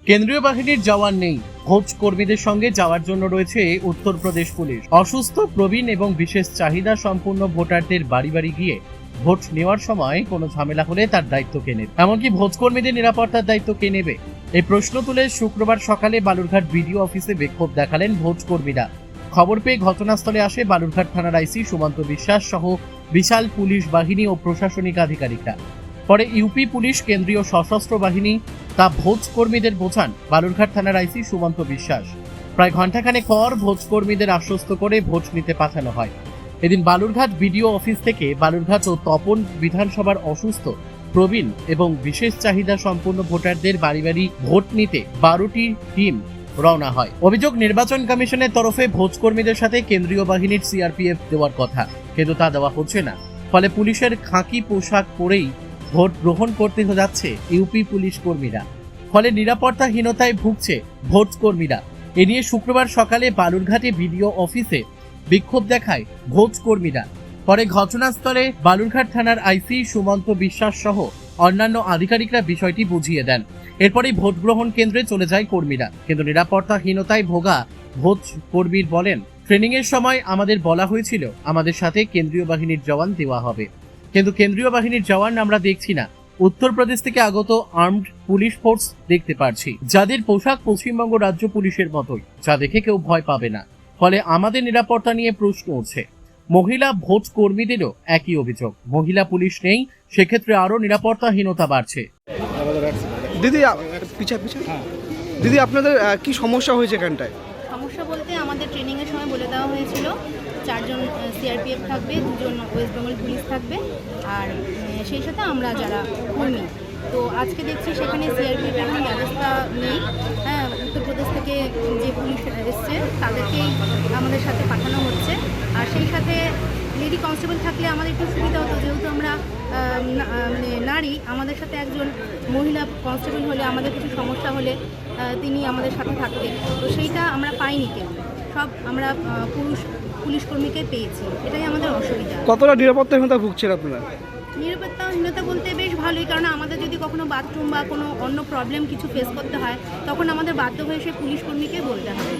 কেন্দ্রীয় বাহিনীর জওয়ান নেই, ভোজ কর্মীদের সঙ্গে যাওয়ার জন্য রয়েছে উত্তরপ্রদেশ পুলিশ। অসুস্থ, প্রবীণ এবং বিশেষ চাহিদা সম্পন্ন ভোটারদের বাড়ি বাড়ি গিয়ে ভোট নেওয়ার সময় কোনো ঝামেলা হলে তার দায়িত্ব কে নেবে, এমনকি ভোজ কর্মীদের নিরাপত্তার দায়িত্ব কে নেবে, এই প্রশ্ন তুলে শুক্রবার সকালে বালুরঘাট বিডিও অফিসে বিক্ষোভ দেখালেন ভোজ কর্মীরা। খবর পেয়ে ঘটনাস্থলে আসে বালুরঘাট থানার আইসি সুমন্ত বিশ্বাস সহ বিশাল পুলিশ বাহিনী ও প্রশাসনিক আধিকারিকরা। পরে ইউপি পুলিশ, কেন্দ্রীয় সশস্ত্র বাহিনী তা ভোজ কর্মীদের বোঝান বালুরঘাট থানার আইসি সুমন্ত বিশ্বাস। প্রায় ঘণ্টাখানেক পর ভোজ কর্মীদের আশ্বস্ত করে ভোট নিতে পাঠানো হয়। এদিন বালুরঘাট বিডিও অফিস থেকে বালুরঘাট ও তপন বিধানসভার অসুস্থ, প্রবীণ এবং বিশেষ চাহিদা সম্পন্ন ভোটারদের বাড়ি বাড়ি ভোট নিতে 12টি টিম রওনা হয়। অভিযোগ, নির্বাচন কমিশনের তরফে ভোজ কর্মীদের সাথে কেন্দ্রীয় বাহিনীর সিআরপিএফ দেওয়ার কথা, কিন্তু তা দেওয়া হচ্ছে না। ফলে পুলিশের খাকি পোশাক পরেই ভোট গ্রহণ করতে যাচ্ছে ইউপি পুলিশ কর্মীরা। ফলে নিরাপত্তাহীনতায় ভুগছে ভোট কর্মীরা। এ নিয়ে শুক্রবার সকালে বালুরঘাটে বিডিও অফিসে বিক্ষোভ দেখায় ভোজ কর্মীরা। পরে ঘটনাস্থলে বালুরঘাট থানার আইসি সুমন্ত বিশ্বাস সহ অন্যান্য আধিকারিকরা বিষয়টি বুঝিয়ে দেন। এরপরেই ভোট গ্রহণ কেন্দ্রে চলে যায় কর্মীরা, কিন্তু নিরাপত্তাহীনতায় ভোগা ভোজ কর্মী বলেন, ট্রেনিং এর সময় আমাদের বলা হয়েছিল আমাদের সাথে কেন্দ্রীয় বাহিনীর জওয়ান দেওয়া হবে, কিন্তু কেন্দ্রীয় বাহিনীর জওয়ান আমরা দেখছি না। উত্তরপ্রদেশ থেকে আগত আর্মড পুলিশ ফোর্স দেখতে পারছি, যাদের পোশাক পশ্চিমবঙ্গ রাজ্য পুলিশের মতোই, যা দেখে কেউ ভয় পাবে না। ফলে আমাদের নিরাপত্তা নিয়ে প্রশ্ন উঠছে। মহিলা ভোট কর্মীদেরও একই অভিযোগ, মহিলা পুলিশ নেই, সেক্ষেত্রে আরো নিরাপত্তাহীনতা বাড়ছে। দিদি আপনাদের কি সমস্যা হয়েছে এখানটায়? সমস্যা বলতে আমাদের ট্রেনিংয়ের সময় বলে দেওয়া হয়েছিল 4 জন সিআরপিএফ থাকবে, 2 জন ওয়েস্ট বেঙ্গল পুলিশ থাকবে, আর সেই সাথে আমরা যারা কর্মী। তো আজকে দেখছি সেখানে সিআরপিএফ এখন ব্যবস্থা নেই। হ্যাঁ, উত্তরপ্রদেশ থেকে যে পুলিশ এসছে তাদেরকেই আমাদের সাথে পাঠানো হচ্ছে। আর সেই সাথে লেডি কনস্টেবল থাকলে আমাদের একটু সুবিধা হতো, যেহেতু আমরা মানে নারী, আমাদের সাথে একজন মহিলা কনস্টেবল হলে আমাদের কিছু সমস্যা হলে তিনি আমাদের সাথে থাকতেন। তো সেইটা আমরা পাইনি, কেউ সব আমরা পুলিশ কর্মীকে পেয়েছি, এটাই আমাদের অসুবিধা। কতটা নিরাপত্তাহীনতা ভুগছেন আপনারা? নিরাপত্তাহীনতা বলতে বেশ ভালোই, কারণ আমাদের যদি কখনো বাথরুম বা কোনো অন্য প্রবলেম কিছু ফেস করতে হয়, তখন আমাদের বাধ্য হয়ে সেই পুলিশ কর্মীকে বলতে হবে।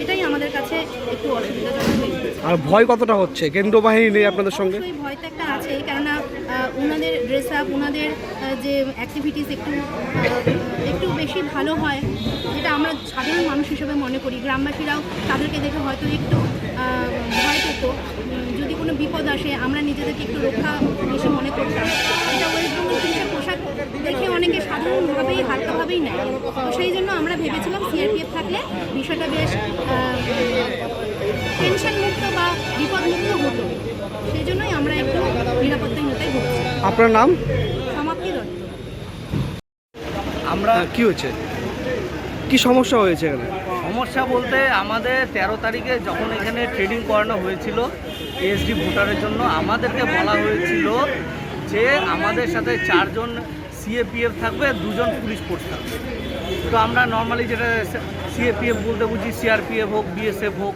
এটাই আমাদের কাছে একটু অসুবিধাজনক হয়ে গেছে। আর ভয় কতটা হচ্ছে? কেন্দ্রীয় বাহিনী নেই আপনাদের সঙ্গে? অবশ্যই ভয় তো একটা আছে, কেননা ওনাদের ড্রেস আপ, ওনাদের যে অ্যাক্টিভিটিস একটু বেশি ভালো হয়, যেটা আমরা সাধারণ মানুষ হিসেবে মনে করি। গ্রামবাসীরাও তাদেরকে দেখে হয়তো একটু ভয় পেত, যদি কোনো বিপদ আসে আমরা নিজেদেরকে একটু রক্ষা বেশি মনে করতাম। এটা ওয়েস্ট বেঙ্গল পুলিশের পোশাক দেখে অনেকে সাধারণভাবেই হালকাভাবেই নেয়। তো সেই জন্য আমরা ভেবেছিলাম সিআরপিএফ থাকলে বিষয়টা বেশ টেনশন মুক্ত বা বিপদ মুক্ত হতো। সেই জন্যই আমরা একটু নিরাপত্তাহীনতায় ভুগছি। আপনার নাম? সমাপ্তি দত্ত। আমরা কি হয়েছে, কি সমস্যা হয়েছে এখানে? সমস্যা বলতে আমাদের 13 তারিখে যখন এখানে ট্রেনিং করানো হয়েছিল এসডি ভোটারের জন্য, আমাদেরকে বলা হয়েছিল যে আমাদের সাথে 4 জন সিএপিএফ থাকবে, 2 জন পুলিশ ফোর্স থাকবে। তো আমরা নর্মালি যেটা সিএপিএফ বলতে বুঝি, সিআরপিএফ হোক, বিএসএফ হোক,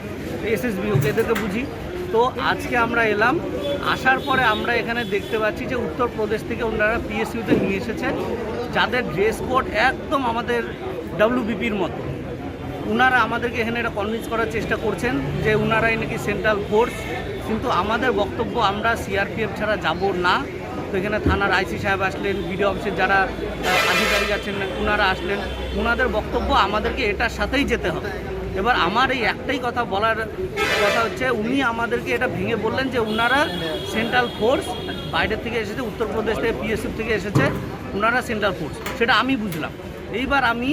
এসএসবি হোক, এদেরকে বুঝি। তো আজকে আমরা এলাম, আসার পরে আমরা এখানে দেখতে পাচ্ছি যে উত্তরপ্রদেশ থেকে ওনারা পিএসইউতে নিয়ে এসেছে, যাদের ড্রেস কোড একদম আমাদের ডব্লিউবিপির মতো। ওনারা আমাদেরকে এখানে এটা কনভিন্স করার চেষ্টা করছেন যে ওনারাই নাকি সেন্ট্রাল ফোর্স, কিন্তু আমাদের বক্তব্য আমরা সিআরপিএফ ছাড়া যাব না। তো এখানে থানার আইসি সাহেব আসলেন, বিডিও অফিসের যারা আধিকারিক আছেন ওনারা আসলেন, ওনাদের বক্তব্য আমাদেরকে এটার সাথেই যেতে হবে। এবার আমার এই একটাই কথা বলার কথা হচ্ছে, উনি আমাদেরকে এটা ভেঙে বললেন যে ওনারা সেন্ট্রাল ফোর্স, বাইরের থেকে এসেছে, উত্তরপ্রদেশ থেকে পিএসএফ থেকে এসেছে, ওনারা সেন্ট্রাল ফোর্স, সেটা আমি বুঝলাম। এইবার আমি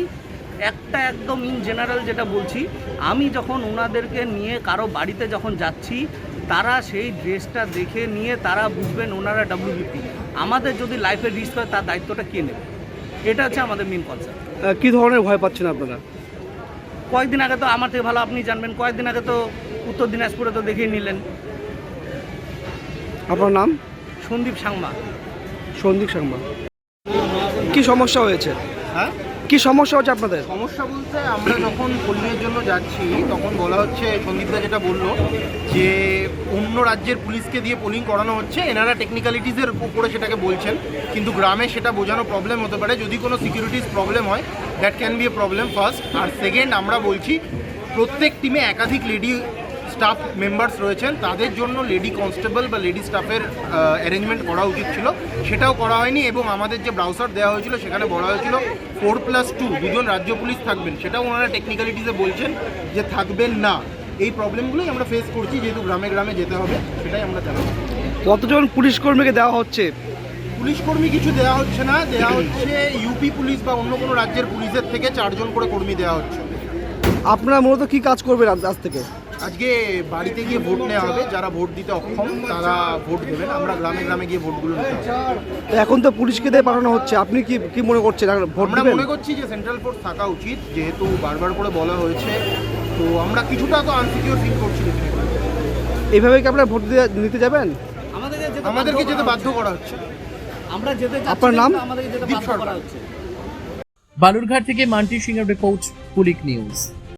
একটা একদম ইন জেনারেল যেটা বলছি, আমি যখন ওনাদেরকে নিয়ে কারো বাড়িতে যখন যাচ্ছি, তারা সেই ড্রেসটা দেখে নিয়ে তারা বুঝবেন ওনারা ডব্লিউবিপি। আমাদের যদি লাইফে রিস্ক হয় তার দায়িত্বটা কে নেবে, এটা হচ্ছে আমাদের মেন কনসার্ন। কি ধরনের ভয় পাচ্ছেন আপনারা? কয়েকদিন আগে তো আমার থেকে ভালো আপনি জানবেন, কয়েকদিন আগে তো উত্তর দিনাজপুরে তো দেখেই নিলেন। আপনার নাম? সন্দীপ সাংমা। সন্দীপ সাংমা। কি সমস্যা হয়েছে? হ্যাঁ, কি সমস্যা হচ্ছে আপনাদের? সমস্যা বলতে আমরা যখন পোলিংয়ের জন্য যাচ্ছি তখন বলা হচ্ছে, সন্দীপদা যেটা বললো যে অন্য রাজ্যের পুলিশকে দিয়ে পোলিং করানো হচ্ছে, এনারা টেকনিক্যালিটিসের উপরে সেটাকে বলছেন, কিন্তু গ্রামে সেটা বোঝানো প্রবলেম হতে পারে। যদি কোনো সিকিউরিটিস প্রবলেম হয় that can be a problem first. আর সেকেন্ড, আমরা বলছি প্রত্যেক টিমে একাধিক লেডি স্টাফ মেম্বার্স রয়েছেন, তাদের জন্য লেডি কনস্টেবল বা লেডি স্টাফের অ্যারেঞ্জমেন্ট করা উচিত ছিল, সেটাও করা হয়নি। এবং আমাদের যে ব্রাউজার দেওয়া হয়েছিল সেখানে বলা হয়েছিল 4+2 দুজন রাজ্য পুলিশ থাকবেন, সেটাও ওনারা টেকনিক্যালিটিসে বলছেন যে থাকবেন না। এই প্রবলেমগুলোই আমরা ফেস করছি, যেহেতু গ্রামে গ্রামে যেতে হবে, সেটাই আমরা জানাবো। কতজন পুলিশ কর্মীকে দেওয়া হচ্ছে? পুলিশ কর্মী কিছু দেওয়া হচ্ছে না, দেওয়া হচ্ছে ইউপি পুলিশ বা অন্য কোনো রাজ্যের পুলিশের থেকে 4 জন করে কর্মী দেওয়া হচ্ছে। আপনারা মূলত কি কাজ করবেন আজ থেকে? আজকে বাড়িতে গিয়ে ভোট নেওয়া হবে, যারা ভোট দিতে অক্ষম তারা ভোট দেবেন, আমরা গ্রামে গ্রামে গিয়ে ভোটগুলো নিতে হবে। এখন তো পুলিশকে দিয়ে পাঠানো হচ্ছে, আপনি কি মনে করছেন ভোট আমরা দেবেন? মনে করছি যে সেন্ট্রাল ফোর্স থাকা উচিত, যেহেতু বারবার করে বলা হয়েছে, তো আমরা কিছুটা তো আনসিকিউর ফিল করছি। এইভাবে কি আপনারা ভোট নিতে যাবেন? আমাদেরকে যেতে বাধ্য করা হচ্ছে। আপনার নাম? দীপ সরকার। বালুরঘাট থেকে মান্টি সিংহের রিপোর্ট, পুলিশ নিউজ।